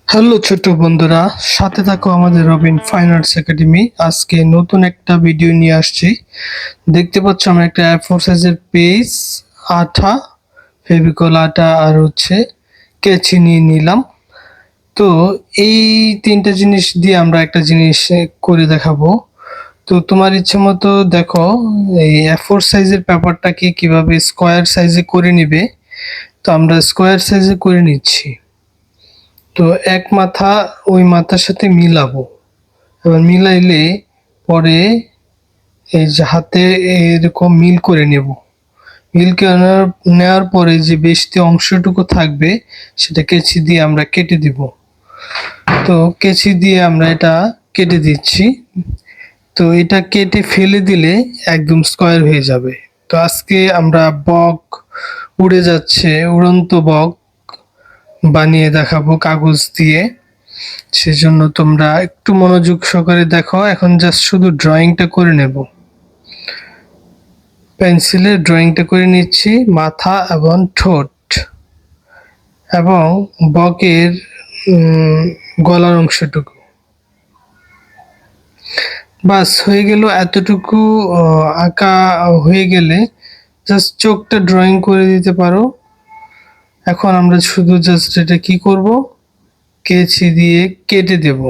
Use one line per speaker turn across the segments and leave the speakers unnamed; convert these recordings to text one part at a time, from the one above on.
Hello ছোট্ট বন্ধুরা, সাথে থাকো আমাদের রবিন ফাইন আর্টস একাডেমি। আজকে নতুন একটা ভিডিও নিয়ে আসছি। দেখতে পাচ্ছ আমরা একটা A4 সাইজের পেজ, আঠা, ফেভিকল আঠা আর কেচি নিয়ে নিলাম। তো এই তিনটা জিনিস দিয়ে আমরা একটা জিনিস করে দেখাবো। তো তোমার ইচ্ছে মতো দেখো এই A4 সাইজের পেপারটাকে কিভাবে স্কোয়ার সাইজে করে নিবে। তো আমরা স্কোয়ার সাইজে করে নিচ্ছি। তো এক মাথা ওই মাথার সাথে মিলাবো। এবার মিলাইলে পরে এই যে হাতে এরকম মিল করে নেব। মিল করে নেওয়ার পরে যে বেশি অংশটুকু থাকবে সেটা কেচি দিয়ে আমরা কেটে দিব। তো কেচি দিয়ে আমরা এটা কেটে দিচ্ছি। তো এটা কেটে ফেলে দিলে একদম স্কোয়ার হয়ে যাবে। তো আজকে আমরা বক উড়ে যাচ্ছে, উড়ন্ত বক বানিয়ে দেখাবো কাগজ দিয়ে। সেজন্য তোমরা একটু মনোযোগ সহকারে দেখো। এখন জাস্ট শুধু ড্রয়িংটা করে নেব। পেন্সিলে ড্রয়িংটা করে নিচ্ছি, মাথা এবং ঠোঁট এবং বকের গলার অংশটুকু। বাস হয়ে গেল। এতটুকু আঁকা হয়ে গেলে জাস্ট চোখটা ড্রয়িং করে দিতে পারো। এখন আমরা শুধু জাস্ট এটা কি করব, কেচি দিয়ে কেটে দেব।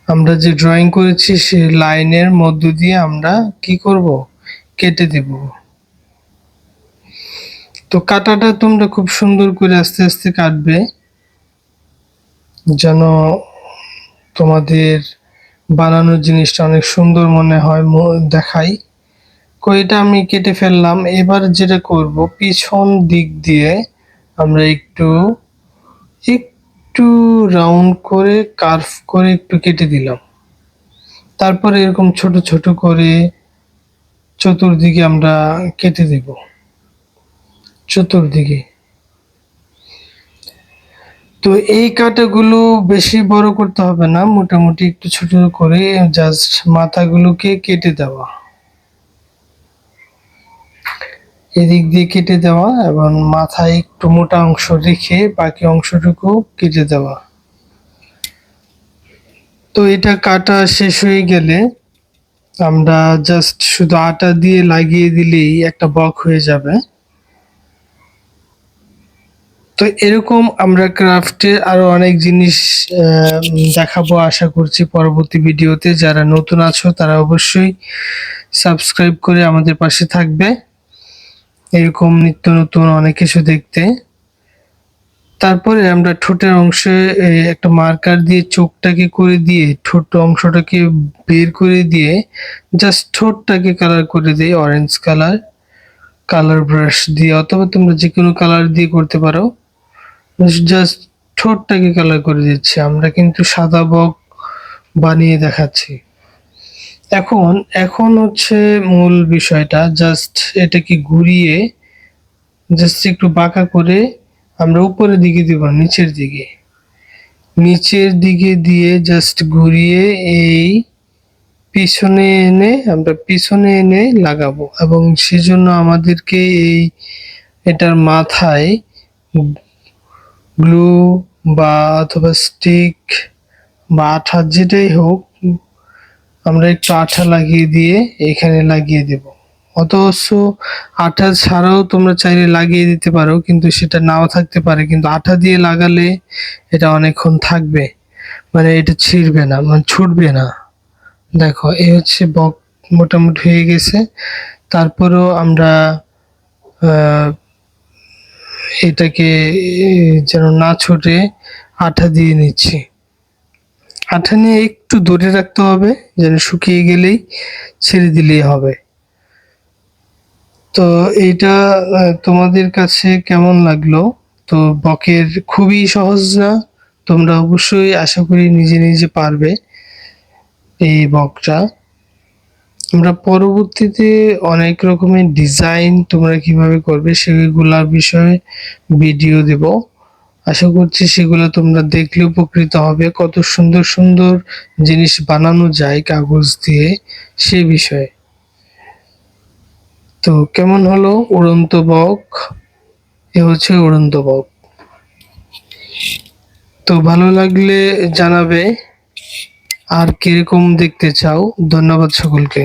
আমরা যে ড্রয়িং করেছি সেই লাইনের মধ্য দিয়ে আমরা কি করব, কেটে দেব। তো কাটাটা তোমরা খুব সুন্দর করে আস্তে আস্তে কাটবে, যেন তোমাদের বানানোর জিনিসটা অনেক সুন্দর মনে হয়, দেখাই। এটা আমি কেটে ফেললাম। এবার যেটা করব, পিছন দিক দিয়ে আমরা একটু একটু রাউন্ড করে কার্ভ করে একটু কেটে দিলাম। তারপরে এরকম ছোট ছোট করে চতুর্দিকে আমরা কেটে দেব। চতুর্দিকে তো এই কাটাগুলো বেশি বড় করতে হবে না, মোটামুটি একটু ছোট করে জাস্ট মাথাগুলোকে কেটে দেওয়া, এদিক দিয়ে কেটে দেওয়া এবং মাথায় একটু মোটা অংশ রেখে বাকি অংশটুকু কেটে দেওয়া। তো এটা কাটা শেষ হয়ে গেলে আমরা জাস্ট শুধু আটা দিয়ে লাগিয়ে দিলেই একটা বক হয়ে যাবে। তো এরকম আমরা ক্রাফটের আরো অনেক জিনিস দেখাবো আশা করছি পরবর্তী ভিডিওতে। যারা নতুন আছো তারা অবশ্যই সাবস্ক্রাইব করে আমাদের পাশে থাকবে এরকম নিত্য নতুন অনেক কিছু দেখতে। তারপরে আমরা ঠোঁটের অংশে একটা মার্কার দিয়ে চোখটাকে করে দিয়ে ঠোঁট অংশটাকে বের করে দিয়ে জাস্ট ঠোঁটটাকে কালার করে দিই অরেঞ্জ কালার, কালার ব্রাশ দিয়ে, অথবা তোমরা যে কোনো কালার দিয়ে করতে পারো। জাস্ট ঠোঁটটাকে কালার করে দিচ্ছি। আমরা কিন্তু সাদা বক বানিয়ে দেখাচ্ছি। এখন এখন মূল বিষয়টা, জাস্ট এটাকে ঘুরিয়ে জাস্ট একটু বাঁকা করে আমরা উপরের দিকে দিব, নিচের দিকে, নিচের দিকে দিয়ে জাস্ট ঘুরিয়ে এই পিছনে এনে আমরা পিছনে এনে লাগাবো। এবং সেজন্য আমাদেরকে এটার মাথায় গ্লু বা অথবা স্টিক বা আঠা যেটাই হোক, আমরা একটু আঠা লাগিয়ে দিয়ে এখানে লাগিয়ে দেব। অথচ আঠা ছাড়াও তোমরা চাইলে লাগিয়ে দিতে পারো, কিন্তু সেটা নাও থাকতে পারে। কিন্তু আঠা দিয়ে লাগালে এটা অনেকক্ষণ থাকবে, মানে এটা ছিঁড়বে না, মানে ছুটবে না। দেখো এই বক মোটামুটি হয়ে গেছে। তারপরেও আমরা এটাকে যেন না ছুটে আঠা দিয়ে নিচ্ছি। আঠা নিয়ে একটু ধরে রাখতে হবে, যেন শুকিয়ে গেলেই ছেড়ে দিলেই হবে। তো এইটা তোমাদের কাছে কেমন লাগলো? তো বকের খুবই সহজ না? তোমরা অবশ্যই আশা করি নিজে নিজে পারবে এই বকটা। আমরা পরবর্তীতে অনেক রকমের ডিজাইন তোমরা কিভাবে করবে সেগুলোর বিষয়ে ভিডিও দেব। আশা করছি সেগুলো তোমরা দেখলে উপকৃত হবে, কত সুন্দর সুন্দর জিনিস বানানো যায় কাগজ দিয়ে সে বিষয়ে। তো কেমন হলো উড়ন্ত বক? এ উড়ন্ত বক। তো ভালো লাগলে জানাবে আর কিরকম দেখতে চাও। ধন্যবাদ সকলকে।